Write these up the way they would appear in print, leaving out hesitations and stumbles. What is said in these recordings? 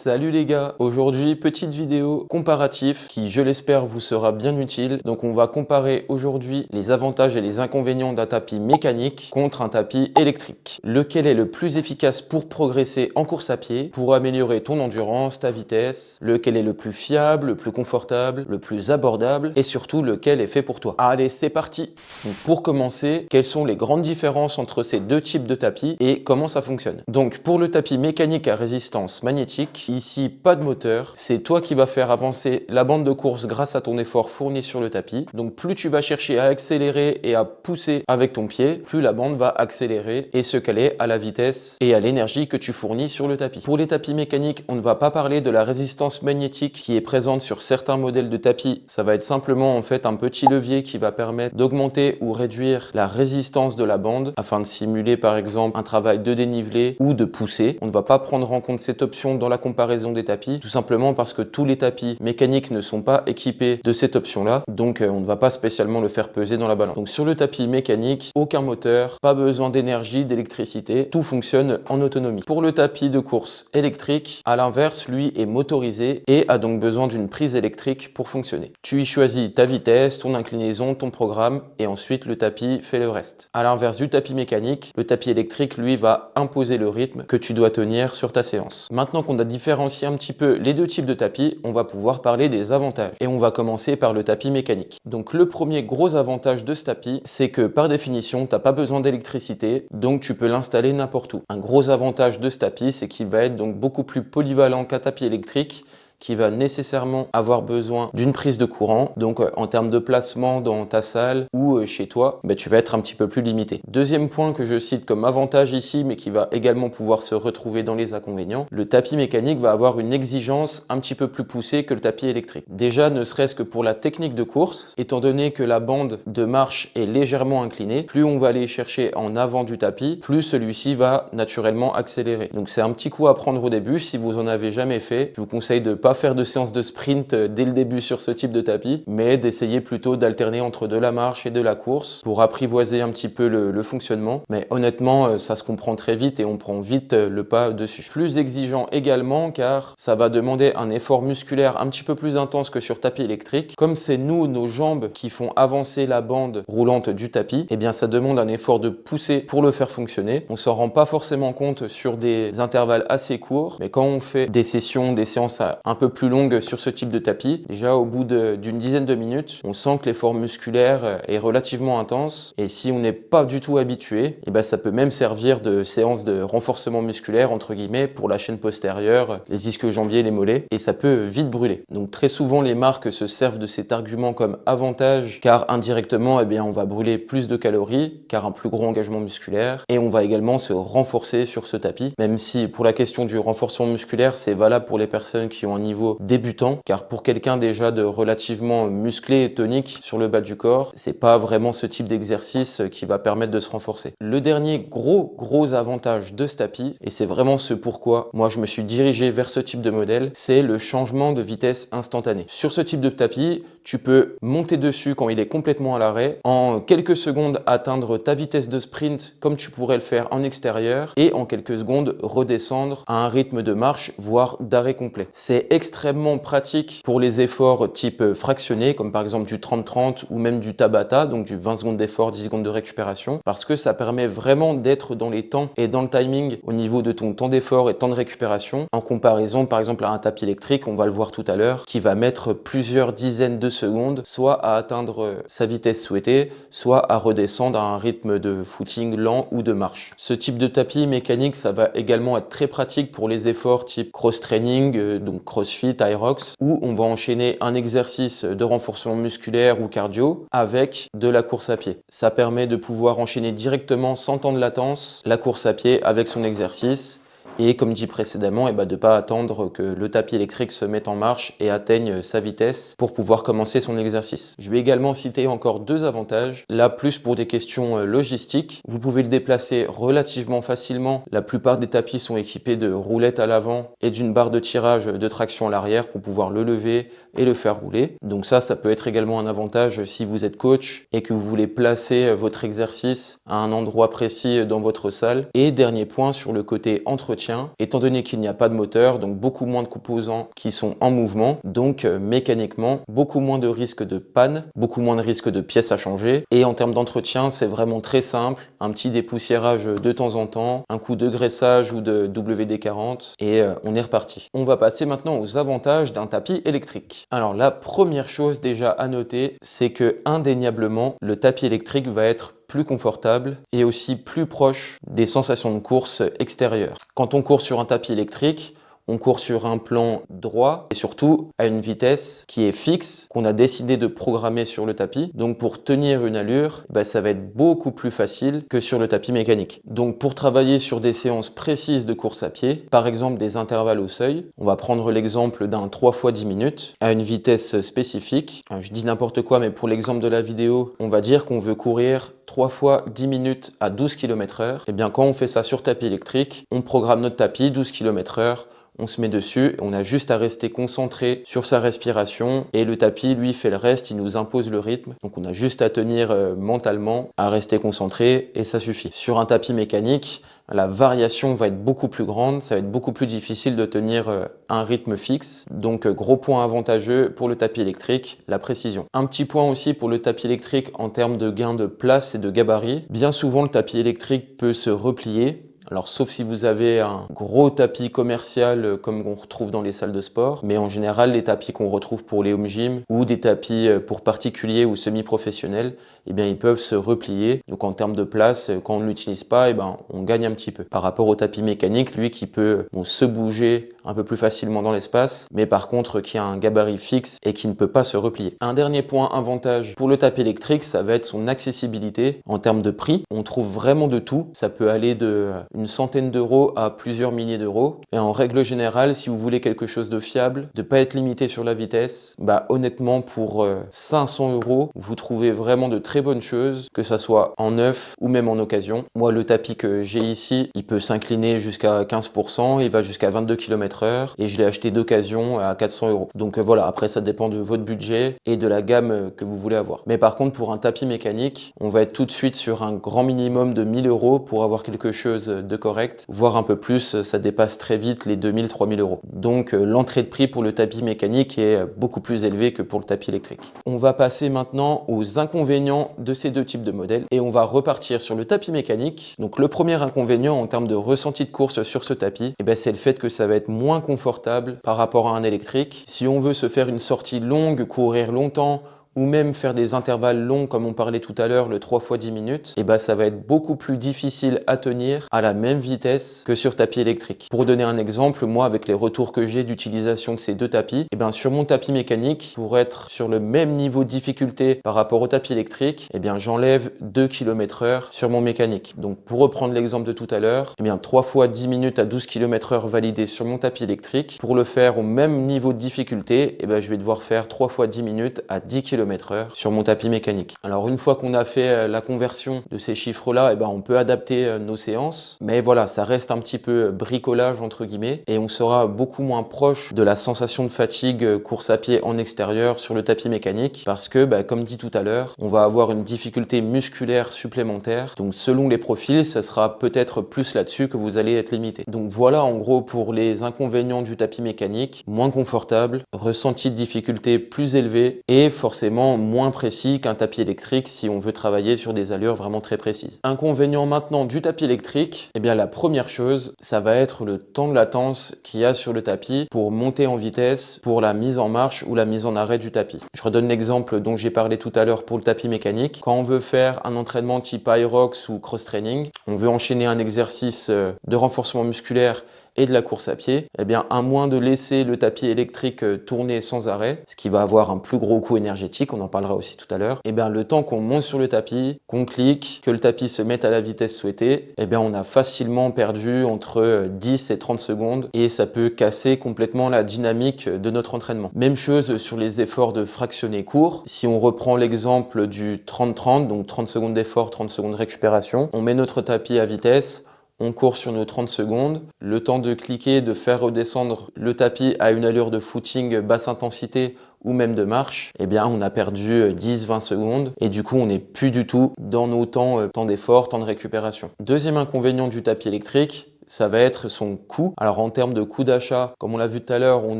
Salut les gars, aujourd'hui petite vidéo comparatif qui je l'espère vous sera bien utile. Donc on va comparer aujourd'hui les avantages et les inconvénients d'un tapis mécanique contre un tapis électrique. Lequel est le plus efficace pour progresser en course à pied, pour améliorer ton endurance, ta vitesse, lequel est le plus fiable, le plus confortable, le plus abordable et surtout lequel est fait pour toi. Allez c'est parti. Donc pour commencer, quelles sont les grandes différences entre ces deux types de tapis et comment ça fonctionne? Donc pour le tapis mécanique à résistance magnétique, ici, pas de moteur. C'est toi qui vas faire avancer la bande de course grâce à ton effort fourni sur le tapis. Donc plus tu vas chercher à accélérer et à pousser avec ton pied, plus la bande va accélérer et se caler à la vitesse et à l'énergie que tu fournis sur le tapis. Pour les tapis mécaniques, on ne va pas parler de la résistance magnétique qui est présente sur certains modèles de tapis. Ça va être simplement en fait un petit levier qui va permettre d'augmenter ou réduire la résistance de la bande afin de simuler par exemple un travail de dénivelé ou de pousser. On ne va pas prendre en compte cette option dans la comparaison des tapis, tout simplement parce que tous les tapis mécaniques ne sont pas équipés de cette option-là, donc on ne va pas spécialement le faire peser dans la balance. Donc sur le tapis mécanique, aucun moteur, pas besoin d'énergie, d'électricité, tout fonctionne en autonomie. Pour le tapis de course électrique, à l'inverse, lui est motorisé et a donc besoin d'une prise électrique pour fonctionner. Tu y choisis ta vitesse, ton inclinaison, ton programme et ensuite le tapis fait le reste. À l'inverse du tapis mécanique, le tapis électrique, lui, va imposer le rythme que tu dois tenir sur ta séance. Maintenant qu'on a différencier un petit peu les deux types de tapis, on va pouvoir parler des avantages. Et on va commencer par le tapis mécanique. Donc le premier gros avantage de ce tapis, c'est que par définition, tu n'as pas besoin d'électricité, donc tu peux l'installer n'importe où. Un gros avantage de ce tapis, c'est qu'il va être donc beaucoup plus polyvalent qu'un tapis électrique, qui va nécessairement avoir besoin d'une prise de courant. Donc en termes de placement dans ta salle ou chez toi, tu vas être un petit peu plus limité. Deuxième point que je cite comme avantage ici, mais qui va également pouvoir se retrouver dans les inconvénients, le tapis mécanique va avoir une exigence un petit peu plus poussée que le tapis électrique. Déjà, ne serait-ce que pour la technique de course, étant donné que la bande de marche est légèrement inclinée, plus on va aller chercher en avant du tapis, plus celui-ci va naturellement accélérer. Donc c'est un petit coup à prendre au début. Si vous en avez jamais fait, je vous conseille de pas faire de séance de sprint dès le début sur ce type de tapis, mais d'essayer plutôt d'alterner entre de la marche et de la course pour apprivoiser un petit peu le fonctionnement. Mais honnêtement, ça se comprend très vite et on prend vite le pas dessus. Plus exigeant également car ça va demander un effort musculaire un petit peu plus intense que sur tapis électrique. Comme c'est nos jambes qui font avancer la bande roulante du tapis, eh bien ça demande un effort de pousser pour le faire fonctionner. On s'en rend pas forcément compte sur des intervalles assez courts, mais quand on fait des sessions, des séances un peu plus longue sur ce type de tapis, déjà au bout d'une dizaine de minutes, on sent que l'effort musculaire est relativement intense et si on n'est pas du tout habitué, ça peut même servir de séance de renforcement musculaire entre guillemets pour la chaîne postérieure, les ischio-jambiers, les mollets et ça peut vite brûler. Donc très souvent les marques se servent de cet argument comme avantage car indirectement on va brûler plus de calories car un plus gros engagement musculaire et on va également se renforcer sur ce tapis, même si pour la question du renforcement musculaire c'est valable pour les personnes qui ont un niveau débutant, car pour quelqu'un déjà de relativement musclé et tonique sur le bas du corps, c'est pas vraiment ce type d'exercice qui va permettre de se renforcer. Le dernier gros avantage de ce tapis, et c'est vraiment ce pourquoi moi je me suis dirigé vers ce type de modèle, c'est le changement de vitesse instantané. Sur ce type de tapis, tu peux monter dessus quand il est complètement à l'arrêt, en quelques secondes atteindre ta vitesse de sprint comme tu pourrais le faire en extérieur, et en quelques secondes redescendre à un rythme de marche, voire d'arrêt complet. C'est extrêmement pratique pour les efforts type fractionné, comme par exemple du 30-30 ou même du Tabata, donc du 20 secondes d'effort, 10 secondes de récupération, parce que ça permet vraiment d'être dans les temps et dans le timing au niveau de ton temps d'effort et temps de récupération, en comparaison par exemple à un tapis électrique, on va le voir tout à l'heure, qui va mettre plusieurs dizaines de secondes, soit à atteindre sa vitesse souhaitée, soit à redescendre à un rythme de footing lent ou de marche. Ce type de tapis mécanique, ça va également être très pratique pour les efforts type cross-training, donc CrossFit, Hyrox, où on va enchaîner un exercice de renforcement musculaire ou cardio avec de la course à pied. Ça permet de pouvoir enchaîner directement sans temps de latence la course à pied avec son exercice. Et comme dit précédemment, de ne pas attendre que le tapis électrique se mette en marche et atteigne sa vitesse pour pouvoir commencer son exercice. Je vais également citer encore deux avantages. Là, plus pour des questions logistiques, vous pouvez le déplacer relativement facilement. La plupart des tapis sont équipés de roulettes à l'avant et d'une barre de tirage de traction à l'arrière pour pouvoir le lever et le faire rouler. Donc ça peut être également un avantage si vous êtes coach et que vous voulez placer votre exercice à un endroit précis dans votre salle. Et dernier point sur le côté entretien, d'entretien, étant donné qu'il n'y a pas de moteur, donc beaucoup moins de composants qui sont en mouvement, donc mécaniquement, beaucoup moins de risques de panne, beaucoup moins de risques de pièces à changer. Et en termes d'entretien, c'est vraiment très simple, un petit dépoussiérage de temps en temps, un coup de graissage ou de WD-40 et on est reparti. On va passer maintenant aux avantages d'un tapis électrique. Alors la première chose déjà à noter, c'est que indéniablement, le tapis électrique va être plus confortable et aussi plus proche des sensations de course extérieures. Quand on court sur un tapis électrique, on court sur un plan droit et surtout à une vitesse qui est fixe, qu'on a décidé de programmer sur le tapis. Donc pour tenir une allure, ça va être beaucoup plus facile que sur le tapis mécanique. Donc pour travailler sur des séances précises de course à pied, par exemple des intervalles au seuil, on va prendre l'exemple d'un 3 fois 10 minutes à une vitesse spécifique. Je dis n'importe quoi, mais pour l'exemple de la vidéo, on va dire qu'on veut courir 3 fois 10 minutes à 12 km/h. Et bien quand on fait ça sur tapis électrique, on programme notre tapis 12 km/h. On se met dessus, on a juste à rester concentré sur sa respiration et le tapis, lui, fait le reste, il nous impose le rythme. Donc on a juste à tenir mentalement, à rester concentré et ça suffit. Sur un tapis mécanique, la variation va être beaucoup plus grande, ça va être beaucoup plus difficile de tenir un rythme fixe. Donc gros point avantageux pour le tapis électrique, la précision. Un petit point aussi pour le tapis électrique en termes de gain de place et de gabarit. Bien souvent, le tapis électrique peut se replier. Alors sauf si vous avez un gros tapis commercial comme on retrouve dans les salles de sport, mais en général les tapis qu'on retrouve pour les home gym ou des tapis pour particuliers ou semi-professionnels, ils peuvent se replier. Donc en termes de place, quand on ne l'utilise pas, on gagne un petit peu. Par rapport au tapis mécanique, lui qui peut se bouger un peu plus facilement dans l'espace, mais par contre qui a un gabarit fixe et qui ne peut pas se replier. Un dernier point avantage pour le tapis électrique, ça va être son accessibilité en termes de prix. On trouve vraiment de tout. Ça peut aller de une centaine d'euros à plusieurs milliers d'euros. Et en règle générale, si vous voulez quelque chose de fiable, de pas être limité sur la vitesse, honnêtement pour 500 euros, vous trouvez vraiment de très bonnes choses, que ça soit en neuf ou même en occasion. Moi, le tapis que j'ai ici, il peut s'incliner jusqu'à 15%, il va jusqu'à 22 km/h et je l'ai acheté d'occasion à 400 euros. Donc voilà, après ça dépend de votre budget et de la gamme que vous voulez avoir. Mais par contre, pour un tapis mécanique, on va être tout de suite sur un grand minimum de 1000 euros pour avoir quelque chose de correct, voire un peu plus, ça dépasse très vite les 2000-3000 euros. Donc l'entrée de prix pour le tapis mécanique est beaucoup plus élevée que pour le tapis électrique. On va passer maintenant aux inconvénients de ces deux types de modèles et on va repartir sur le tapis mécanique. Donc le premier inconvénient en termes de ressenti de course sur ce tapis, c'est le fait que ça va être moins confortable par rapport à un électrique. Si on veut se faire une sortie longue, courir longtemps, ou même faire des intervalles longs comme on parlait tout à l'heure, le 3 fois 10 minutes, ça va être beaucoup plus difficile à tenir à la même vitesse que sur tapis électrique. Pour donner un exemple, moi avec les retours que j'ai d'utilisation de ces deux tapis, sur mon tapis mécanique, pour être sur le même niveau de difficulté par rapport au tapis électrique, j'enlève 2 km/h sur mon mécanique. Donc pour reprendre l'exemple de tout à l'heure, 3 fois 10 minutes à 12 km/h validé sur mon tapis électrique. Pour le faire au même niveau de difficulté, je vais devoir faire 3 fois 10 minutes à 10 km/h sur mon tapis mécanique. Alors une fois qu'on a fait la conversion de ces chiffres-là, on peut adapter nos séances. Mais voilà, ça reste un petit peu bricolage entre guillemets et on sera beaucoup moins proche de la sensation de fatigue course à pied en extérieur sur le tapis mécanique parce que, comme dit tout à l'heure, on va avoir une difficulté musculaire supplémentaire. Donc selon les profils, ça sera peut-être plus là-dessus que vous allez être limité. Donc voilà en gros pour les inconvénients du tapis mécanique, moins confortable, ressenti de difficulté plus élevé et forcément moins précis qu'un tapis électrique si on veut travailler sur des allures vraiment très précises. Inconvénient maintenant du tapis électrique, la première chose, ça va être le temps de latence qu'il y a sur le tapis pour monter en vitesse, pour la mise en marche ou la mise en arrêt du tapis. Je redonne l'exemple dont j'ai parlé tout à l'heure pour le tapis mécanique. Quand on veut faire un entraînement type Hyrox ou cross-training, on veut enchaîner un exercice de renforcement musculaire et de la course à pied, à moins de laisser le tapis électrique tourner sans arrêt, ce qui va avoir un plus gros coût énergétique, on en parlera aussi tout à l'heure, le temps qu'on monte sur le tapis, qu'on clique, que le tapis se mette à la vitesse souhaitée, on a facilement perdu entre 10 et 30 secondes et ça peut casser complètement la dynamique de notre entraînement. Même chose sur les efforts de fractionnés courts. Si on reprend l'exemple du 30-30, donc 30 secondes d'effort, 30 secondes de récupération, on met notre tapis à vitesse, on court sur nos 30 secondes, le temps de cliquer, de faire redescendre le tapis à une allure de footing basse intensité ou même de marche, on a perdu 10-20 secondes et du coup on n'est plus du tout dans nos temps d'effort, temps de récupération. Deuxième inconvénient du tapis électrique, ça va être son coût. Alors en termes de coût d'achat, comme on l'a vu tout à l'heure, on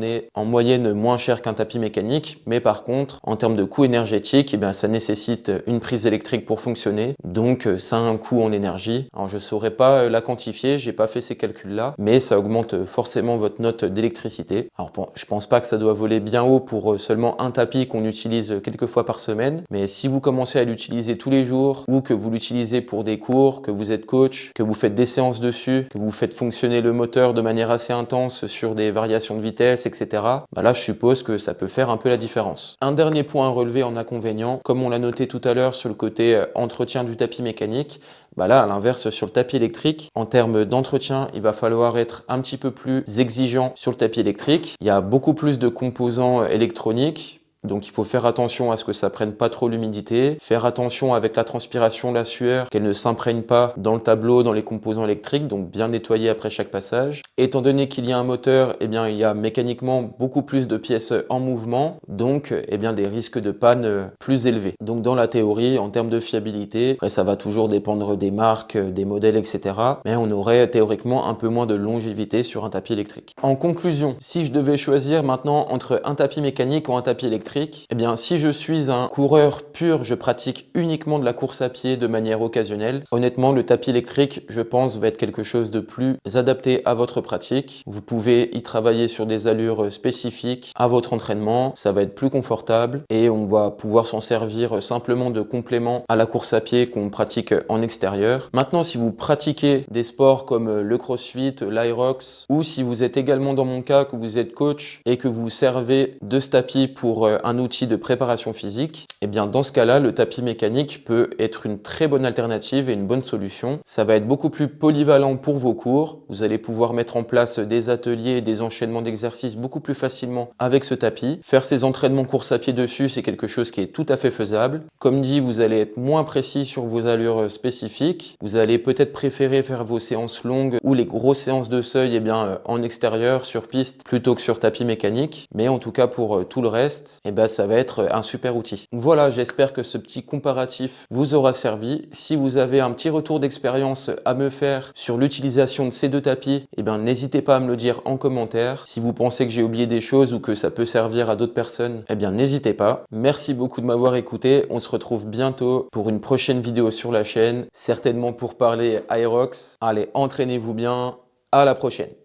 est en moyenne moins cher qu'un tapis mécanique, mais par contre, en termes de coût énergétique, eh bien, ça nécessite une prise électrique pour fonctionner, donc ça a un coût en énergie. Alors je ne saurais pas la quantifier, j'ai pas fait ces calculs-là, mais ça augmente forcément votre note d'électricité. Alors bon, je pense pas que ça doit voler bien haut pour seulement un tapis qu'on utilise quelques fois par semaine, mais si vous commencez à l'utiliser tous les jours ou que vous l'utilisez pour des cours, que vous êtes coach, que vous faites des séances dessus, que vous faites fonctionner le moteur de manière assez intense sur des variations de vitesse, etc., bah là je suppose que ça peut faire un peu la différence. Un dernier point à relever en inconvénient, comme on l'a noté tout à l'heure sur le côté entretien du tapis mécanique, bah là, à l'inverse, sur le tapis électrique, en termes d'entretien, il va falloir être un petit peu plus exigeant sur le tapis électrique. Il y a beaucoup plus de composants électroniques. Donc il faut faire attention à ce que ça prenne pas trop l'humidité, faire attention avec la transpiration, la sueur, qu'elle ne s'imprègne pas dans le tableau, dans les composants électriques, donc bien nettoyer après chaque passage. Étant donné qu'il y a un moteur, eh bien il y a mécaniquement beaucoup plus de pièces en mouvement, donc eh bien des risques de panne plus élevés. Donc dans la théorie, en termes de fiabilité, après ça va toujours dépendre des marques, des modèles, etc. Mais on aurait théoriquement un peu moins de longévité sur un tapis électrique. En conclusion, si je devais choisir maintenant entre un tapis mécanique ou un tapis électrique, eh bien, si je suis un coureur pur, je pratique uniquement de la course à pied de manière occasionnelle, honnêtement, le tapis électrique, je pense, va être quelque chose de plus adapté à votre pratique. Vous pouvez y travailler sur des allures spécifiques à votre entraînement, ça va être plus confortable et on va pouvoir s'en servir simplement de complément à la course à pied qu'on pratique en extérieur. Maintenant, si vous pratiquez des sports comme le crossfit, l'Aerox, ou si vous êtes également dans mon cas, que vous êtes coach et que vous vous servez de ce tapis pour un outil de préparation physique, et bien dans ce cas-là, le tapis mécanique peut être une très bonne alternative et une bonne solution. Ça va être beaucoup plus polyvalent pour vos cours. Vous allez pouvoir mettre en place des ateliers et des enchaînements d'exercices beaucoup plus facilement avec ce tapis. Faire ces entraînements course à pied dessus, c'est quelque chose qui est tout à fait faisable. Comme dit, vous allez être moins précis sur vos allures spécifiques. Vous allez peut-être préférer faire vos séances longues ou les grosses séances de seuil en extérieur, sur piste, plutôt que sur tapis mécanique. Mais en tout cas, pour tout le reste, ça va être un super outil. Voilà, j'espère que ce petit comparatif vous aura servi. Si vous avez un petit retour d'expérience à me faire sur l'utilisation de ces deux tapis, n'hésitez pas à me le dire en commentaire. Si vous pensez que j'ai oublié des choses ou que ça peut servir à d'autres personnes, n'hésitez pas. Merci beaucoup de m'avoir écouté. On se retrouve bientôt pour une prochaine vidéo sur la chaîne, certainement pour parler Aerox. Allez, entraînez-vous bien. À la prochaine.